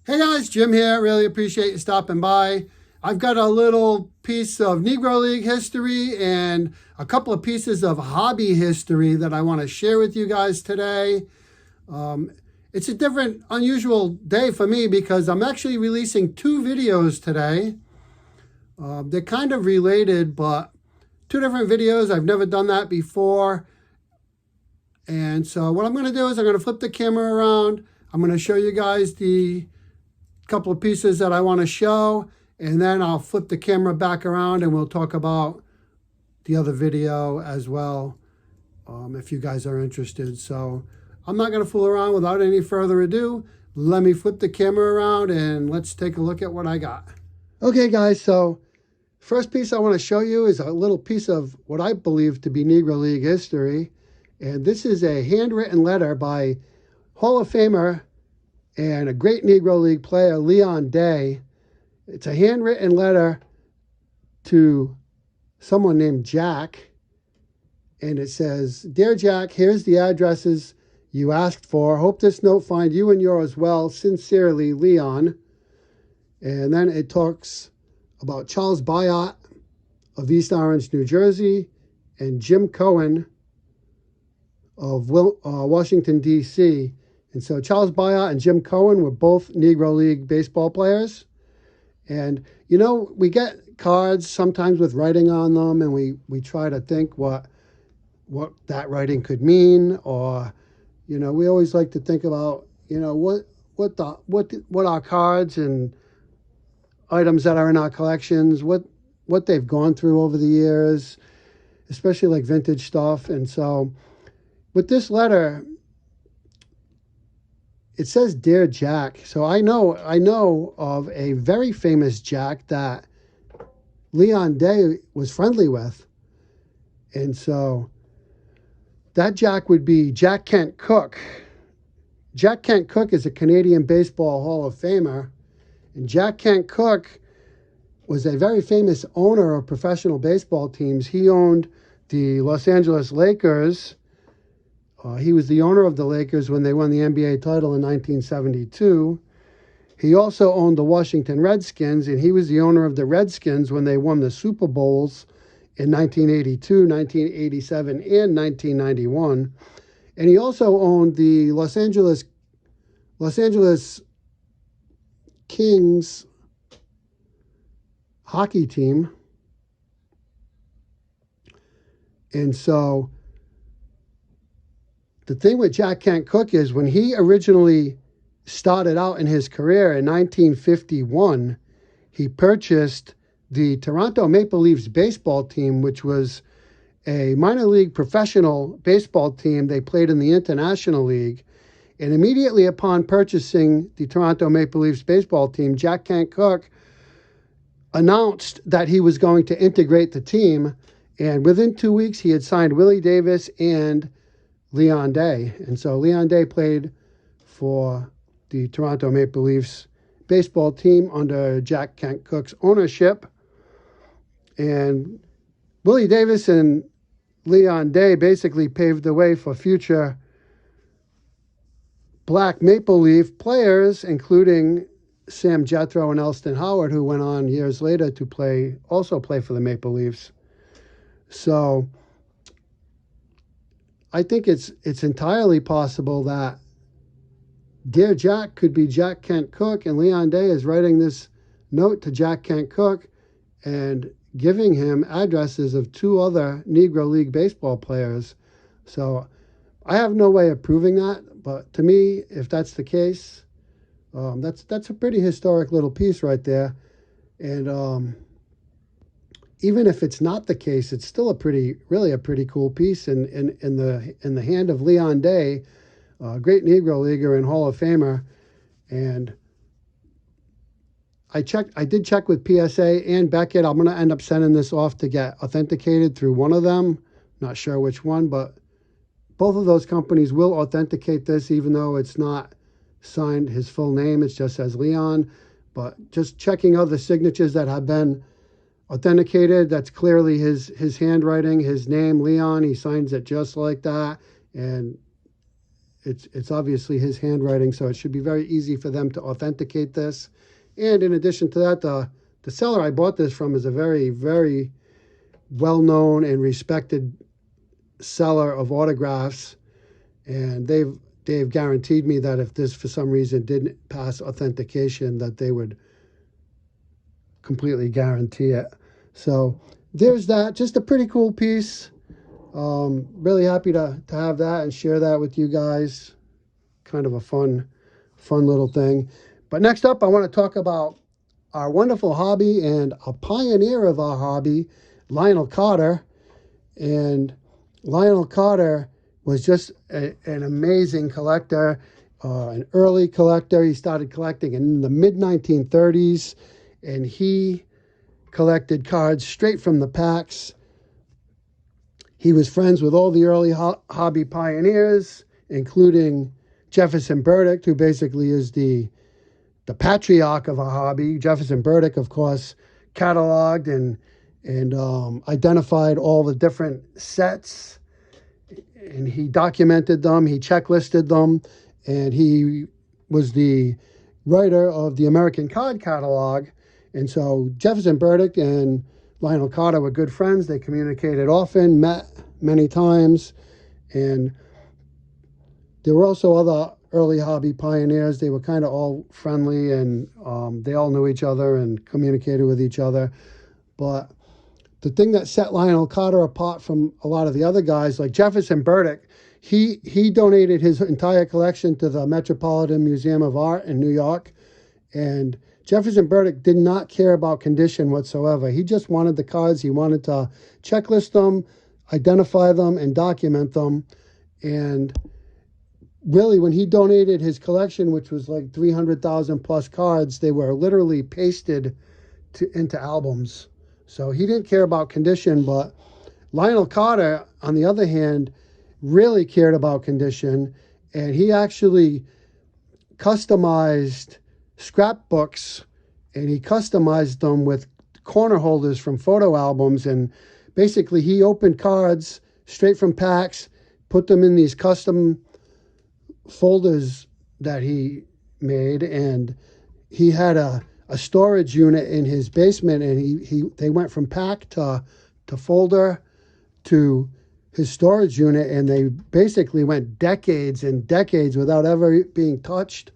Hey guys, Jim here. Really appreciate you stopping by. I've got a little piece of Negro League history and a couple of pieces of hobby history that I want to share with you guys today. It's a different, unusual day for me because I'm actually releasing two videos today. They're kind of related, but two different videos. I've never done that before. And so what I'm going to do is I'm going to flip the camera around. I'm going to show you guys the couple of pieces that I want to show, and then I'll flip the camera back around and we'll talk about the other video as well, if you guys are interested. So I'm not going to fool around. Without any further ado, let me flip the camera around and let's take a look at what I got. Okay guys, so first piece I want to show you is a little piece of what I believe to be Negro League history, and this is a handwritten letter by Hall of Famer and a great Negro League player, Leon Day. It's a handwritten letter to someone named Jack. And it says, "Dear Jack, here's the addresses you asked for. Hope this note find you and yours well. Sincerely, Leon." And then it talks about Charles Bayot of East Orange, New Jersey, and Jim Cohen of Washington, D.C., And so Charles Bayot and Jim Cohen were both Negro League baseball players. And, you know, we get cards sometimes with writing on them, and we try to think what that writing could mean. Or, you know, we always like to think about, you know, what our cards and items that are in our collections, what they've gone through over the years, especially like vintage stuff. And so with this letter, it says, "Dear Jack." So I know of a very famous Jack that Leon Day was friendly with. And so that Jack would be Jack Kent Cooke. Jack Kent Cooke is a Canadian Baseball Hall of Famer. And Jack Kent Cooke was a very famous owner of professional baseball teams. He owned the Los Angeles Lakers. He was the owner of the Lakers when they won the NBA title in 1972. He also owned the Washington Redskins, and he was the owner of the Redskins when they won the Super Bowls in 1982, 1987, and 1991. And he also owned the Los Angeles Kings hockey team. And so the thing with Jack Kent Cooke is when he originally started out in his career in 1951, he purchased the Toronto Maple Leafs baseball team, which was a minor league professional baseball team. They played in the International League. And immediately upon purchasing the Toronto Maple Leafs baseball team, Jack Kent Cooke announced that he was going to integrate the team. And within 2 weeks, he had signed Willie Davis and Leon Day. And so Leon Day played for the Toronto Maple Leafs baseball team under Jack Kent Cooke's ownership. And Willie Davis and Leon Day basically paved the way for future Black Maple Leaf players, including Sam Jethro and Elston Howard, who went on years later to also play for the Maple Leafs. So I think it's entirely possible that Dear Jack could be Jack Kent Cooke, and Leon Day is writing this note to Jack Kent Cooke and giving him addresses of two other Negro League baseball players. So I have no way of proving that, but to me, if that's the case, that's a pretty historic little piece right there. And even if it's not the case, it's still really a pretty cool piece in the hand of Leon Day, a great Negro Leaguer and Hall of Famer. And I did check with PSA and Beckett. I'm going to end up sending this off to get authenticated through one of them. Not sure which one, but both of those companies will authenticate this, even though it's not signed his full name. It just says Leon. But just checking other signatures that have been authenticated, that's clearly his handwriting, his name, Leon. He signs it just like that. And it's obviously his handwriting, so it should be very easy for them to authenticate this. And in addition to that, the seller I bought this from is a very, very well-known and respected seller of autographs, and they've guaranteed me that if this for some reason didn't pass authentication, that they would completely guarantee it. So there's that. Just a pretty cool piece. Really happy to have that and share that with you guys. Kind of a fun little thing. But next up, I want to talk about our wonderful hobby and a pioneer of our hobby, Lionel Carter. And Lionel Carter was just an amazing collector, an early collector. He started collecting in the mid-1930s, and he collected cards straight from the packs. He was friends with all the early hobby pioneers, including Jefferson Burdick, who basically is the patriarch of our hobby. Jefferson Burdick, of course, cataloged and identified all the different sets, and he documented them, he checklisted them, and he was the writer of the American Card Catalog. And so Jefferson Burdick and Lionel Carter were good friends. They communicated often, met many times, and there were also other early hobby pioneers. They were kind of all friendly, and they all knew each other and communicated with each other. But the thing that set Lionel Carter apart from a lot of the other guys, like Jefferson Burdick, he donated his entire collection to the Metropolitan Museum of Art in New York. And Jefferson Burdick did not care about condition whatsoever. He just wanted the cards. He wanted to checklist them, identify them, and document them. And really, when he donated his collection, which was like 300,000 plus cards, they were literally pasted into albums. So he didn't care about condition. But Lionel Carter, on the other hand, really cared about condition, and he actually customized scrapbooks, and he customized them with corner holders from photo albums. And basically he opened cards straight from packs, put them in these custom folders that he made, and he had a storage unit in his basement, and they went from pack to folder to his storage unit, and they basically went decades and decades without ever being touched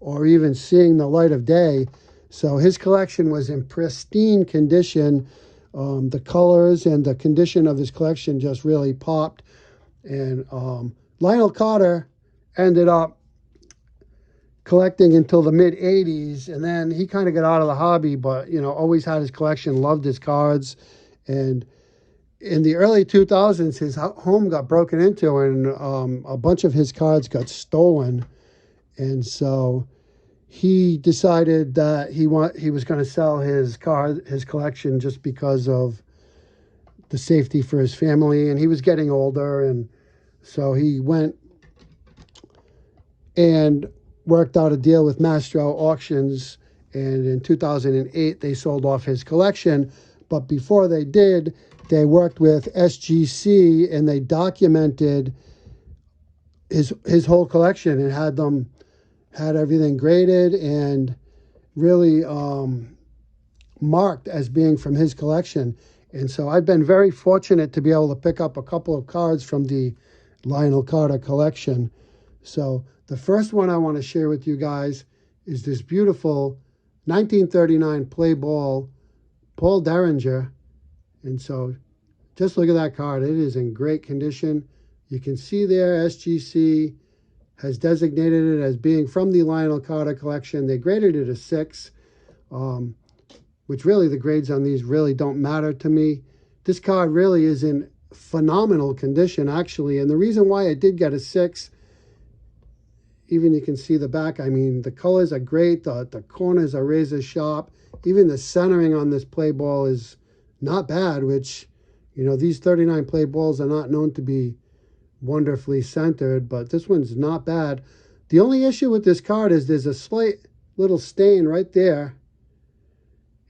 or even seeing the light of day. So his collection was in pristine condition. The colors and the condition of his collection just really popped. And Lionel Carter ended up collecting until the mid-'80s, and then he kind of got out of the hobby, but always had his collection, loved his cards. And in the early 2000s, his home got broken into, and a bunch of his cards got stolen. And so he decided that he was going to sell his collection just because of the safety for his family, and he was getting older. And so he went and worked out a deal with Mastro Auctions, and in 2008 they sold off his collection. But before they did, they worked with SGC, and they documented his whole collection and had everything graded and really marked as being from his collection. And so I've been very fortunate to be able to pick up a couple of cards from the Lionel Carter collection. So the first one I want to share with you guys is this beautiful 1939 play ball, Paul Derringer. And so just look at that card. It is in great condition. You can see there SGC has designated it as being from the Lionel Carter collection. They graded it a 6, which really the grades on these really don't matter to me. This card really is in phenomenal condition, actually. And the reason why it did get a 6, even you can see the back. I mean, the colors are great. The corners are razor sharp. Even the centering on this play ball is not bad, which, these 39 play balls are not known to be wonderfully centered, but this one's not bad. The only issue with this card is there's a slight little stain right there,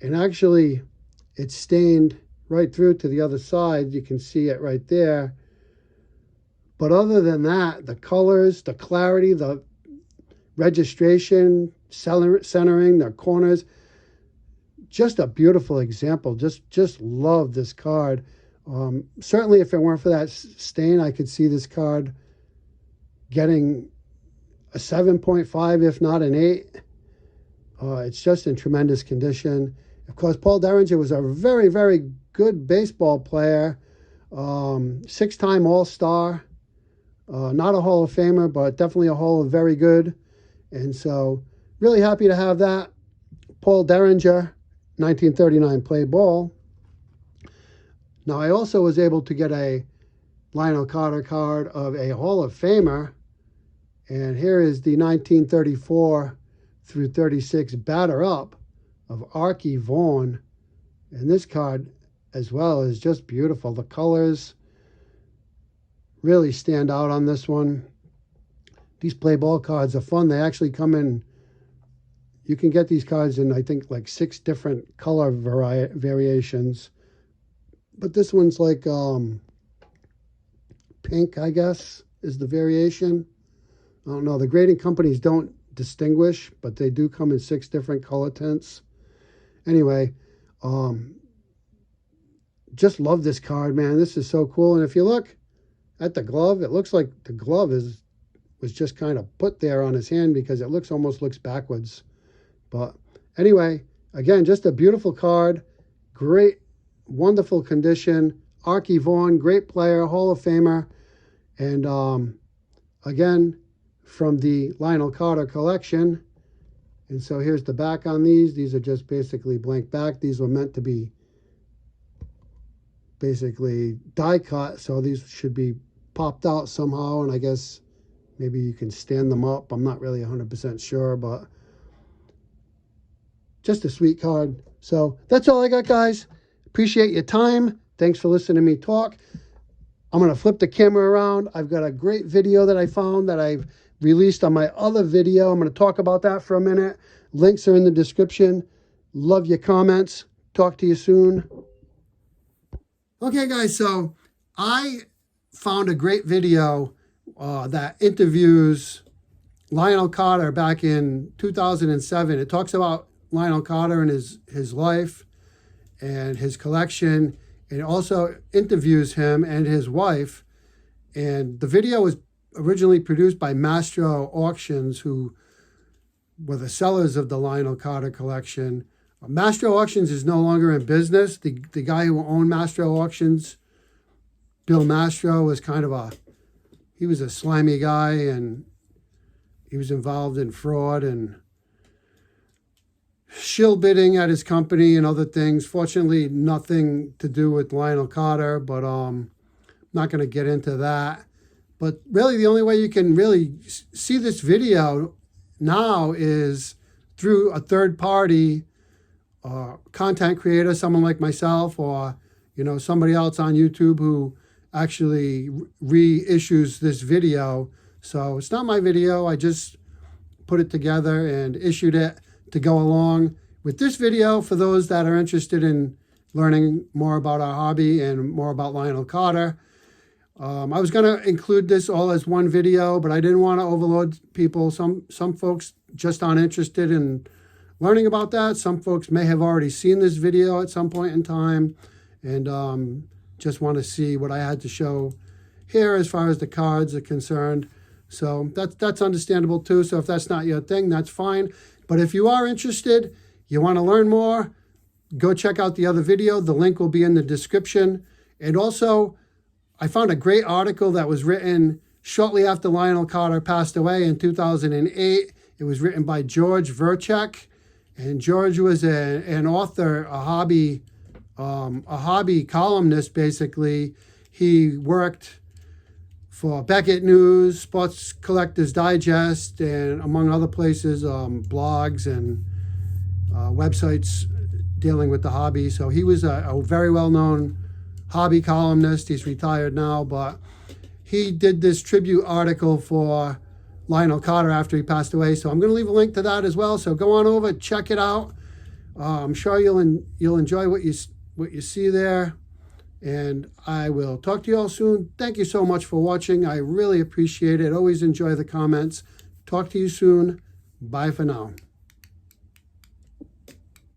and actually it's stained right through to the other side. You can see it right there, But other than that, the colors, the clarity, the registration, centering, the corners, just a beautiful example. Just love this card. Certainly if it weren't for that stain, I could see this card getting a 7.5, if not an 8. It's just in tremendous condition. Of course, Paul Derringer was a very, very good baseball player. 6-time All-Star. Not a Hall of Famer, but definitely a Hall of Very Good. And so really happy to have that. Paul Derringer, 1939, played ball. Now, I also was able to get a Lionel Carter card of a Hall of Famer. And here is the 1934 through 36 batter up of Archie Vaughan. And this card as well is just beautiful. The colors really stand out on this one. These play ball cards are fun. They actually come in, you can get these cards in, I think, like 6 different color variations. But this one's like pink, I guess, is the variation. I don't know. The grading companies don't distinguish, but they do come in 6 different color tints. Anyway, just love this card, man. This is so cool. And if you look at the glove, it looks like the glove was just kind of put there on his hand because it almost looks backwards. But anyway, again, just a beautiful card. Great, wonderful condition. Archie Vaughan, great player, Hall of Famer. And again, from the Lionel Carter Collection. And so here's the back on these. These are just basically blank back. These were meant to be basically die cut, so these should be popped out somehow, and I guess maybe you can stand them up. I'm not really 100% sure, but just a sweet card. So that's all I got, guys. Appreciate your time. Thanks for listening to me talk. I'm going to flip the camera around. I've got a great video that I found that I've released on my other video. I'm going to talk about that for a minute. Links are in the description. Love your comments. Talk to you soon. Okay, guys, so I found a great video that interviews Lionel Carter back in 2007. It talks about Lionel Carter and his life and his collection. It also interviews him and his wife. And the video was originally produced by Mastro Auctions, who were the sellers of the Lionel Carter collection. Mastro Auctions is no longer in business. The guy who owned Mastro Auctions, Bill Mastro, was he was a slimy guy, and he was involved in fraud and shill bidding at his company and other things. Fortunately, nothing to do with Lionel Carter, but I'm not going to get into that. But really, the only way you can really see this video now is through a third party content creator, someone like myself, or somebody else on YouTube who actually reissues this video. So it's not my video. I just put it together and issued it to go along with this video for those that are interested in learning more about our hobby and more about Lionel Carter. I was going to include this all as one video, but I didn't want to overload people. Some folks just aren't interested in learning about that. Some folks may have already seen this video at some point in time and just want to see what I had to show here as far as the cards are concerned. So that's understandable too. So if that's not your thing, that's fine. But if you are interested, you want to learn more, go check out the other video. The link will be in the description. And also, I found a great article that was written shortly after Lionel Carter passed away in 2008. It was written by George Vrechek. And George was an author, a hobby columnist, basically. He worked for Beckett News, Sports Collectors Digest, and among other places, blogs and websites dealing with the hobby. So he was a very well-known hobby columnist. He's retired now, but he did this tribute article for Lionel Carter after he passed away. So I'm going to leave a link to that as well. So go on over, check it out. I'm sure you'll enjoy what you see there. And I will talk to you all soon. Thank you so much for watching. I really appreciate it. Always enjoy the comments. Talk to you soon. Bye for now.